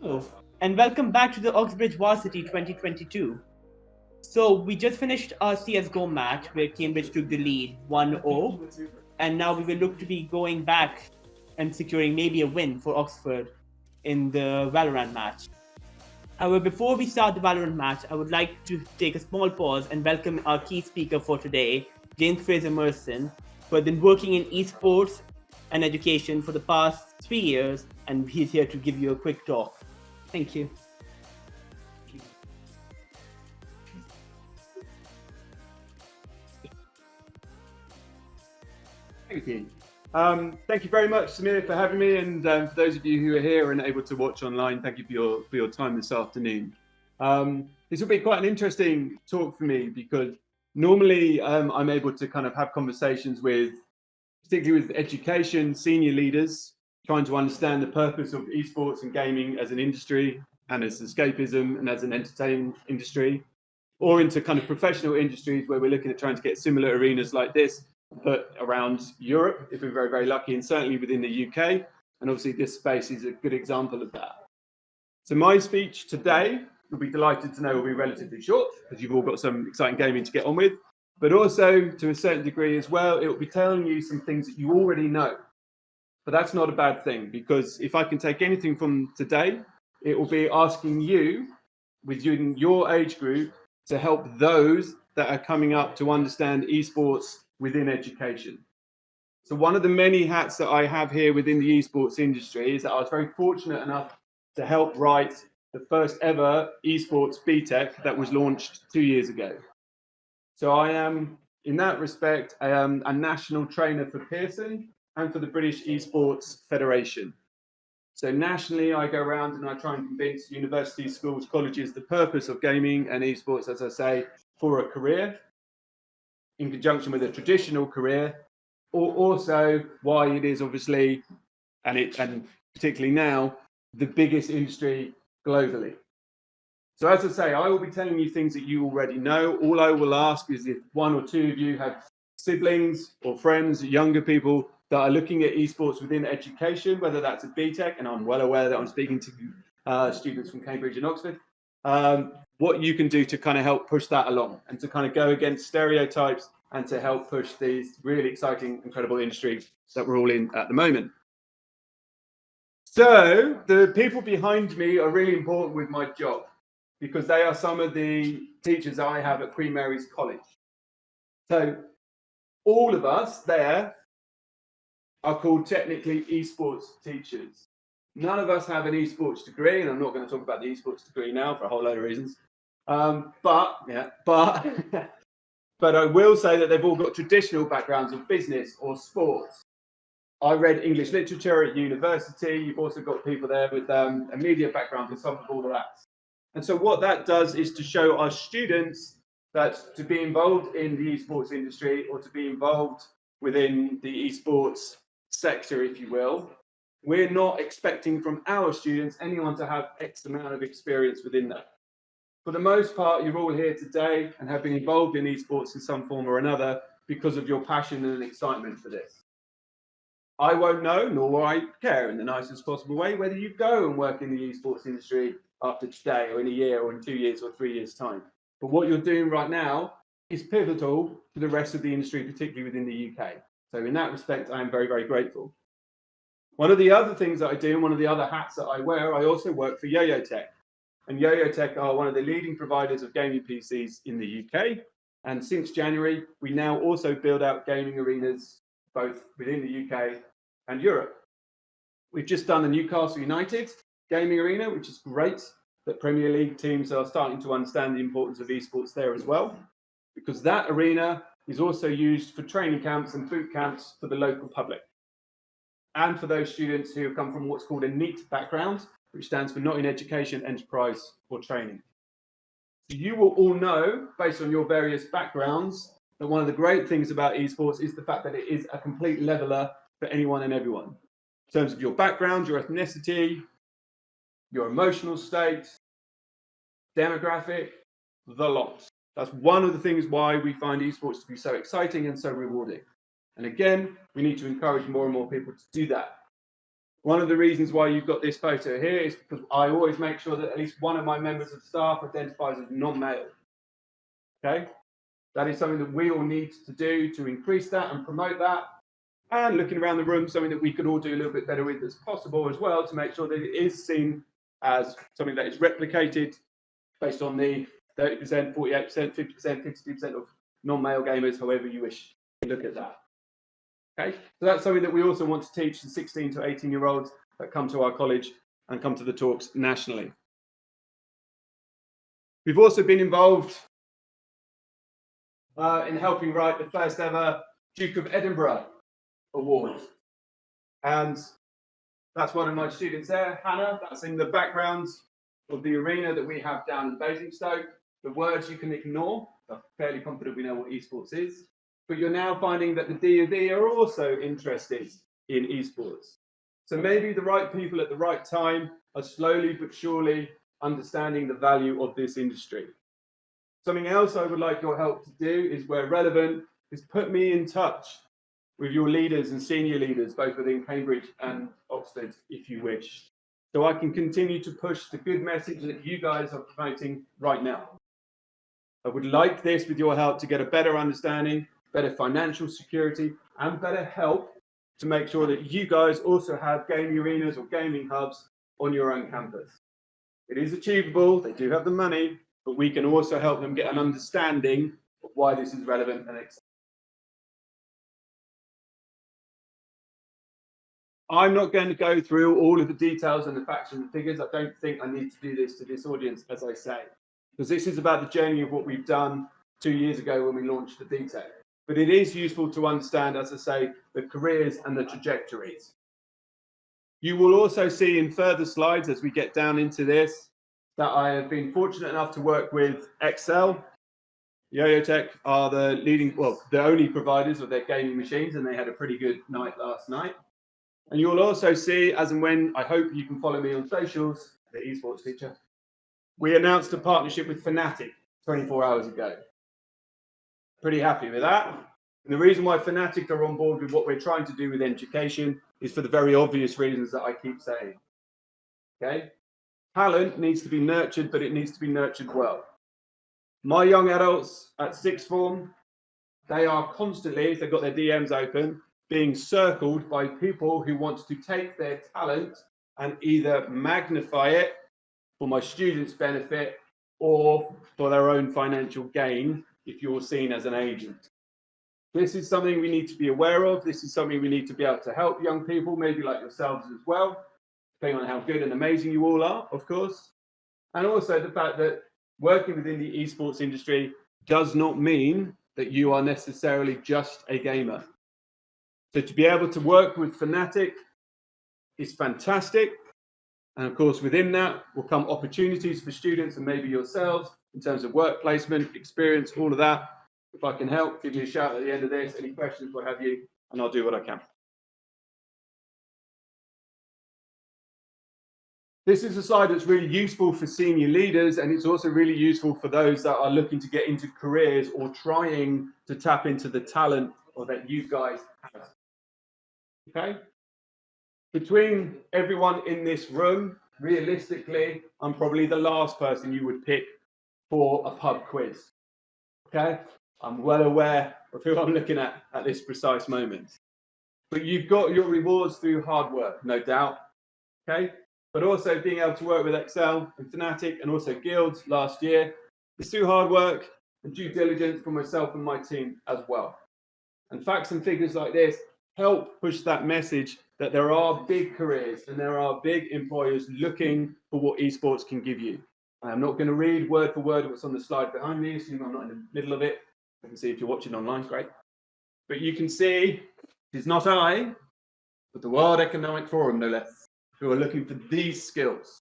Hello, and welcome back to the Cambridge Varsity 2022. So we just finished our CS:GO match where Cambridge took the lead 1-0, and now we will look to be going back and securing maybe a win for Oxford in the Valorant match. However, before we start the Valorant match, I would like to take a small pause and welcome our key speaker for today, James Fraser Murison, who has been working in esports and education for the past 3 years, and he's here to give you a quick talk. Thank you. Thank you. Thank you very much, Samir, for having me, and for those of you who are here and able to watch online, thank you for your time this afternoon. This will be quite an interesting talk for me because normally I'm able to kind of have conversations with, particularly with education, senior leaders, trying to understand the purpose of esports and gaming as an industry and as escapism and as an entertainment industry, or into kind of professional industries where we're looking at trying to get similar arenas like this, but around Europe, if we're very, very lucky, and certainly within the UK. And obviously this space is a good example of that. So my speech today, you'll be delighted to know, will be relatively short because you've all got some exciting gaming to get on with, but also to a certain degree as well, it will be telling you some things that you already know. But that's not a bad thing, because if I can take anything from today, it will be asking you, within your age group, to help those that are coming up to understand esports within education. So one of the many hats that I have here within the esports industry is that I was very fortunate enough to help write the first ever esports BTEC that was launched 2 years ago. So I am, in that respect, I am a national trainer for Pearson and for the British Esports Federation. So nationally, I go around and I try and convince universities, schools, colleges the purpose of gaming and esports, as I say, for a career, in conjunction with a traditional career, or also why it is obviously, and particularly now, the biggest industry globally. So as I say, I will be telling you things that you already know. All I will ask is if one or two of you have siblings or friends, younger people that are looking at esports within education, whether that's a BTEC, and I'm well aware that I'm speaking to students from Cambridge and Oxford, what you can do to kind of help push that along and to kind of go against stereotypes and to help push these really exciting, incredible industries that we're all in at the moment. So the people behind me are really important with my job because they are some of the teachers I have at Queen Mary's College. So all of us there are called technically esports teachers. None of us have an esports degree, and I'm not going to talk about the esports degree now for a whole load of reasons. But I will say that they've all got traditional backgrounds of business or sports. I read English literature at university. You've also got people there with a media background and some of all of that. And so what that does is to show our students that to be involved in the esports industry or to be involved within the esports sector, if you will, we're not expecting from our students anyone to have X amount of experience within that. For the most part, you're all here today and have been involved in esports in some form or another because of your passion and excitement for this. I won't know, nor will I care in the nicest possible way, whether you go and work in the esports industry after today or in a year or in 2 years or 3 years' time. But what you're doing right now is pivotal to the rest of the industry, particularly within the UK. So in that respect, I am very, very grateful. One of the other things that I do, and one of the other hats that I wear, I also work for Yoyotech. And Yoyotech are one of the leading providers of gaming PCs in the UK. And since January, we now also build out gaming arenas both within the UK and Europe. We've just done the Newcastle United gaming arena, which is great that Premier League teams are starting to understand the importance of esports there as well, because that arena is also used for training camps and boot camps for the local public. And for those students who have come from what's called a NEET background, which stands for Not in Education, Enterprise or Training. So you will all know, based on your various backgrounds, that one of the great things about esports is the fact that it is a complete leveler for anyone and everyone. In terms of your background, your ethnicity, your emotional state, demographic, the lot. That's one of the things why we find esports to be so exciting and so rewarding. And again, we need to encourage more and more people to do that. One of the reasons why you've got this photo here is because I always make sure that at least one of my members of staff identifies as non-male. Okay? That is something that we all need to do to increase that and promote that. And looking around the room, something that we could all do a little bit better with as possible as well, to make sure that it is seen as something that is replicated based on the 30%, 48%, 50%, 52% of non-male gamers, however you wish to look at that. Okay, so that's something that we also want to teach the 16 to 18-year-olds that come to our college and come to the talks nationally. We've also been involved in helping write the first ever Duke of Edinburgh Award. And that's one of my students there, Hannah. That's in the background of the arena that we have down in Basingstoke. The words you can ignore. I'm fairly confident we know what esports is. But you're now finding that the D&D are also interested in esports. So maybe the right people at the right time are slowly but surely understanding the value of this industry. Something else I would like your help to do is, where relevant, is put me in touch with your leaders and senior leaders, both within Cambridge and Oxford, if you wish, so I can continue to push the good message that you guys are promoting right now. I would like this, with your help, to get a better understanding, better financial security, and better help to make sure that you guys also have gaming arenas or gaming hubs on your own campus. It is achievable, they do have the money, but we can also help them get an understanding of why this is relevant and exciting. I'm not going to go through all of the details and the facts and the figures. I don't think I need to do this to this audience, as I say, because this is about the journey of what we've done 2 years ago when we launched the VTech. But it is useful to understand, as I say, the careers and the trajectories. You will also see in further slides as we get down into this that I have been fortunate enough to work with Excel. Yoyotech are the leading, well, the only providers of their gaming machines, and they had a pretty good night last night. And you'll also see, as and when, I hope you can follow me on socials, the esports teacher, we announced a partnership with Fnatic 24 hours ago. Pretty happy with that. And the reason why Fnatic are on board with what we're trying to do with education is for the very obvious reasons that I keep saying. Okay? Talent needs to be nurtured, but it needs to be nurtured well. My young adults at sixth form, they are constantly, if they've got their DMs open, being circled by people who want to take their talent and either magnify it for my students' benefit or for their own financial gain if you're seen as an agent. This is something we need to be aware of. This is something we need to be able to help young people, maybe like yourselves as well, depending on how good and amazing you all are, of course. And also the fact that working within the esports industry does not mean that you are necessarily just a gamer. So to be able to work with Fnatic is fantastic. And of course, within that will come opportunities for students and maybe yourselves in terms of work placement, experience, all of that. If I can help, give me a shout at the end of this, any questions, what have you, and I'll do what I can. This is a slide that's really useful for senior leaders, and it's also really useful for those that are looking to get into careers or trying to tap into the talent or that you guys have. Okay? Between everyone in this room, realistically, I'm probably the last person you would pick for a pub quiz. Okay? I'm well aware of who I'm looking at this precise moment. But you've got your rewards through hard work, no doubt. Okay? But also being able to work with Excel and Fnatic and also Guilds last year is through hard work and due diligence from myself and my team as well. And facts and figures like this help push that message that there are big careers and there are big employers looking for what esports can give you. I'm not going to read word for word what's on the slide behind me, assuming I'm not in the middle of it. I can see if you're watching online, great. But you can see it's not I, but the World Economic Forum, no less, who are looking for these skills.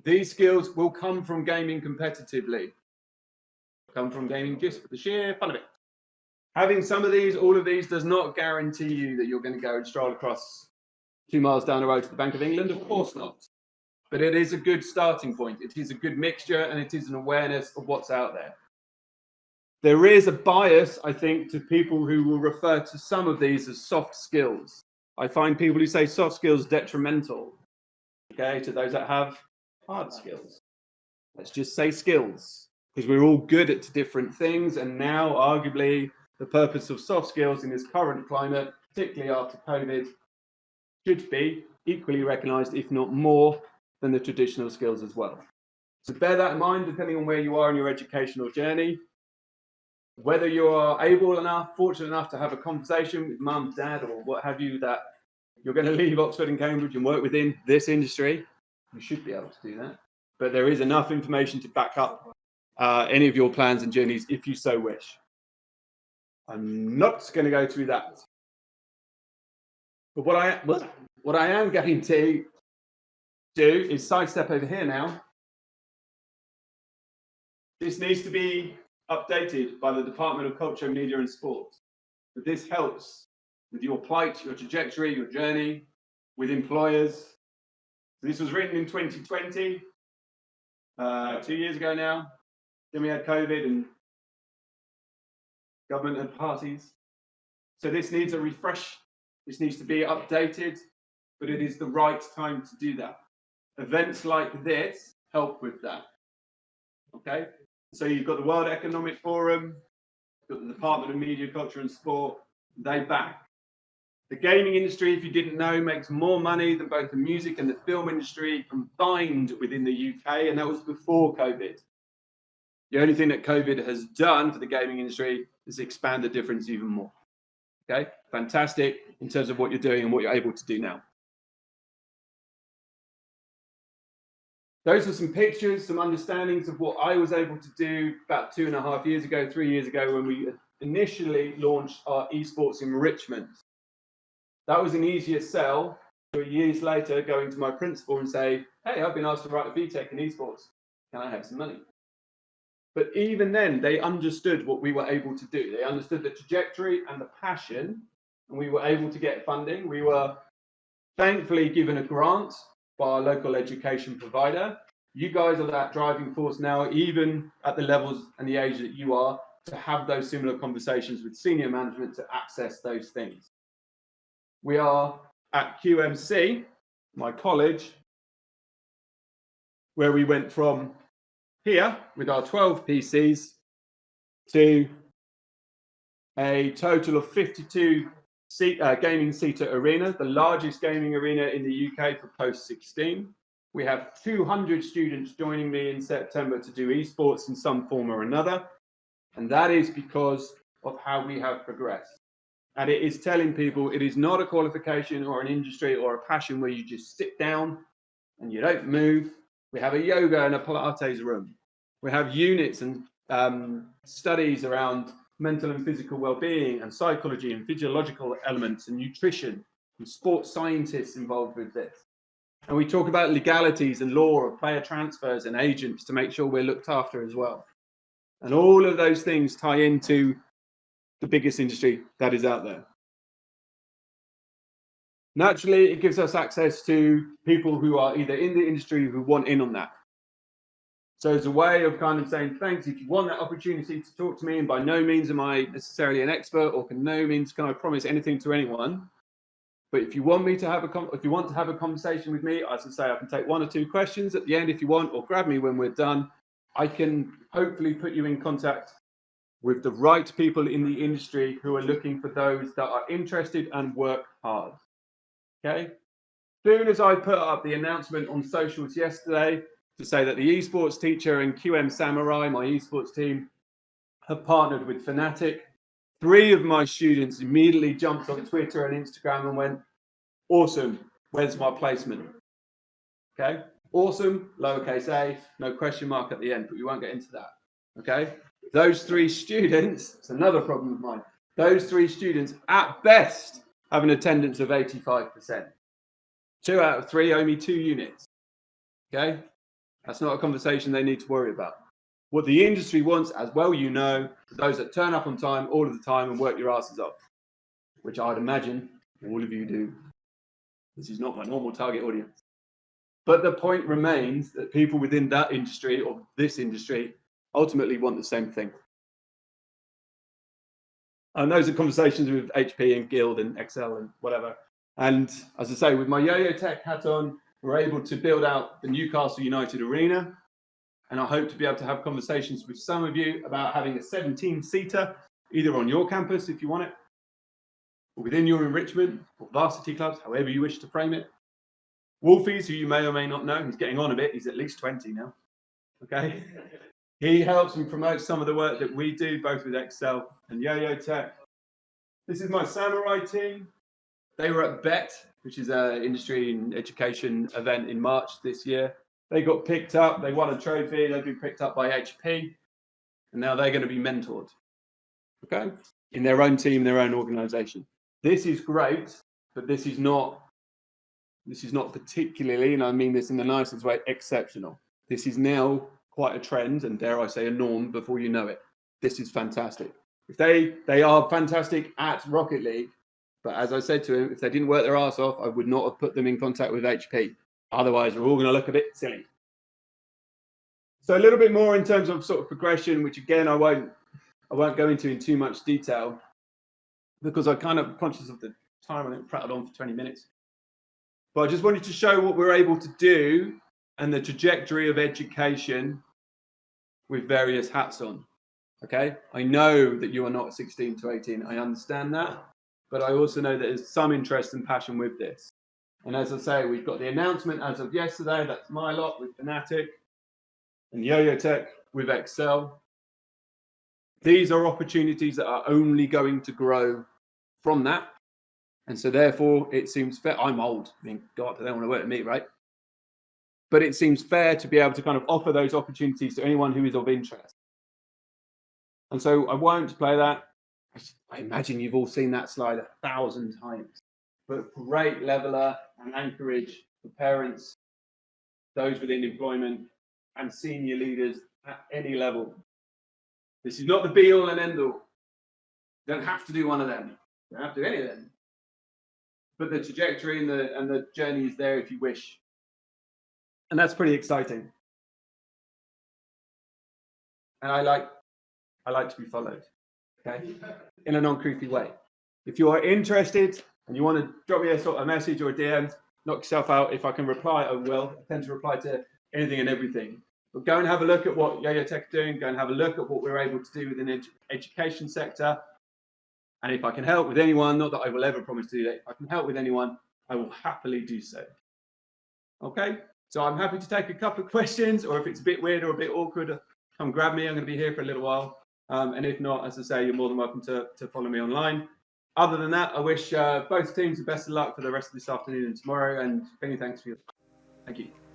These skills will come from gaming competitively, come from gaming just for the sheer fun of it. Having some of these, all of these, does not guarantee you that you're going to go and stroll across 2 miles down the road to the Bank of England. Of course not. But it is a good starting point. It is a good mixture, and it is an awareness of what's out there. There is a bias, I think, to people who will refer to some of these as soft skills. I find people who say soft skills detrimental, okay, to those that have hard skills. Let's just say skills, because we're all good at different things. And now, arguably, the purpose of soft skills in this current climate, particularly after COVID, should be equally recognized, if not more, than the traditional skills as well. So bear that in mind, depending on where you are in your educational journey. Whether you are able enough, fortunate enough to have a conversation with mum, dad, or what have you, that you're going to leave Oxford and Cambridge and work within this industry, you should be able to do that. But there is enough information to back up any of your plans and journeys if you so wish. I'm not going to go through that. But what I am going to do is sidestep over here now. This needs to be updated by the Department of Culture, Media and Sport. But this helps with your plight, your trajectory, your journey with employers. So this was written in 2020, 2 years ago now. Then we had COVID and government and parties. So this needs a refresh. This needs to be updated, but it is the right time to do that. Events like this help with that. Okay? So you've got the World Economic Forum, you've got the Department of Media, Culture and Sport, they back. The gaming industry, if you didn't know, makes more money than both the music and the film industry combined within the UK, and that was before COVID. The only thing that COVID has done for the gaming industry is expand the difference even more. Okay, fantastic in terms of what you're doing and what you're able to do now. Those are some pictures, some understandings of what I was able to do about 2.5 years ago, 3 years ago, when we initially launched our esports enrichment. That was an easier sell to years later going to my principal and say, hey, I've been asked to write a BTEC in esports. Can I have some money? But even then, they understood what we were able to do. They understood the trajectory and the passion, and we were able to get funding. We were thankfully given a grant by our local education provider. You guys are that driving force now, even at the levels and the age that you are, to have those similar conversations with senior management to access those things. We are at QMC, my college, where we went from here with our 12 PCs to a total of 52 gaming seater arena, the largest gaming arena in the UK for post-16. We have 200 students joining me in September to do esports in some form or another. And that is because of how we have progressed. And it is telling people it is not a qualification or an industry or a passion where you just sit down and you don't move. We have a yoga and a Pilates room. We have units and studies around mental and physical well-being and psychology and physiological elements and nutrition and sports scientists involved with this. And we talk about legalities and law of player transfers and agents to make sure we're looked after as well. And all of those things tie into the biggest industry that is out there. Naturally, it gives us access to people who are either in the industry who want in on that. So it's a way of kind of saying, thanks, if you want that opportunity to talk to me, and by no means am I necessarily an expert or can no means can I promise anything to anyone. But if you want me to have a conversation with me, as I say, I can take 1 or 2 questions at the end if you want, or grab me when we're done. I can hopefully put you in contact with the right people in the industry who are looking for those that are interested and work hard. Okay? Soon as I put up the announcement on socials yesterday to say that the esports teacher and QM Samurai, my esports team, have partnered with Fnatic, 3 of my students immediately jumped on Twitter and Instagram and went, awesome, where's my placement? Okay? Awesome, lowercase a, no question mark at the end, but we won't get into that. Okay? Those 3 students, it's another problem of mine, those 3 students at best have an attendance of 85%. 2 out of 3 owe me 2 units. Okay? That's not a conversation they need to worry about. What the industry wants, as well you know, those that turn up on time all of the time and work your asses off, which I'd imagine all of you do. This is not my normal target audience. But the point remains that people within that industry or this industry ultimately want the same thing. And those are conversations with HP and Guild and Excel and whatever. And as I say, with my Yoyotech hat on, we're able to build out the Newcastle United Arena. And I hope to be able to have conversations with some of you about having a 17-seater, either on your campus if you want it, or within your enrichment, or varsity clubs, however you wish to frame it. Wolfies, who you may or may not know, he's getting on a bit, he's at least 20 now. Okay. He helps and promotes some of the work that we do, both with Excel and Yoyotech. This is my Samurai team. They were at BET, which is an industry and education event in March this year. They got picked up, they won a trophy, they've been picked up by HP, and now they're going to be mentored, okay, in their own team, their own organization. This is great, but this is not particularly, and I mean this in the nicest way, exceptional. This is now quite a trend, and dare I say a norm before you know it. This is fantastic. If they are fantastic at Rocket League, but as I said to him, if they didn't work their arse off, I would not have put them in contact with HP. Otherwise, we're all going to look a bit silly. So a little bit more in terms of sort of progression, which again, I won't go into in too much detail because I'm kind of conscious of the time. I prattled on for 20 minutes. But I just wanted to show what we're able to do and the trajectory of education with various hats on. Okay, I know that you are not 16 to 18. I understand that. But I also know that there's some interest and passion with this. And as I say, we've got the announcement as of yesterday. That's my lot with Fnatic and Yoyotech with Excel. These are opportunities that are only going to grow from that. And so therefore, it seems fair. I'm old. I mean, God, they don't want to work with me, right? But it seems fair to be able to kind of offer those opportunities to anyone who is of interest. And so I won't play that. I imagine you've all seen that slide 1,000 times. But great leveler and anchorage for parents, those within employment, and senior leaders at any level. This is not the be all and end all. You don't have to do one of them. You don't have to do any of them. But the trajectory and the journey is there if you wish. And that's pretty exciting. And I like to be followed, okay, in a non-creepy way. If you are interested and you want to drop me a sort of message or a DM, knock yourself out. If I can reply, I will. I tend to reply to anything and everything. But go and have a look at what Yoyotech are doing. Go and have a look at what we're able to do within the education sector. And if I can help with anyone, not that I will ever promise to do that, if I can help with anyone, I will happily do so. Okay? So I'm happy to take a couple of questions, or if it's a bit weird or a bit awkward, come grab me. I'm going to be here for a little while. And if not, as I say, you're more than welcome to follow me online. Other than that, I wish both teams the best of luck for the rest of this afternoon and tomorrow. And many thanks for your time. Thank you.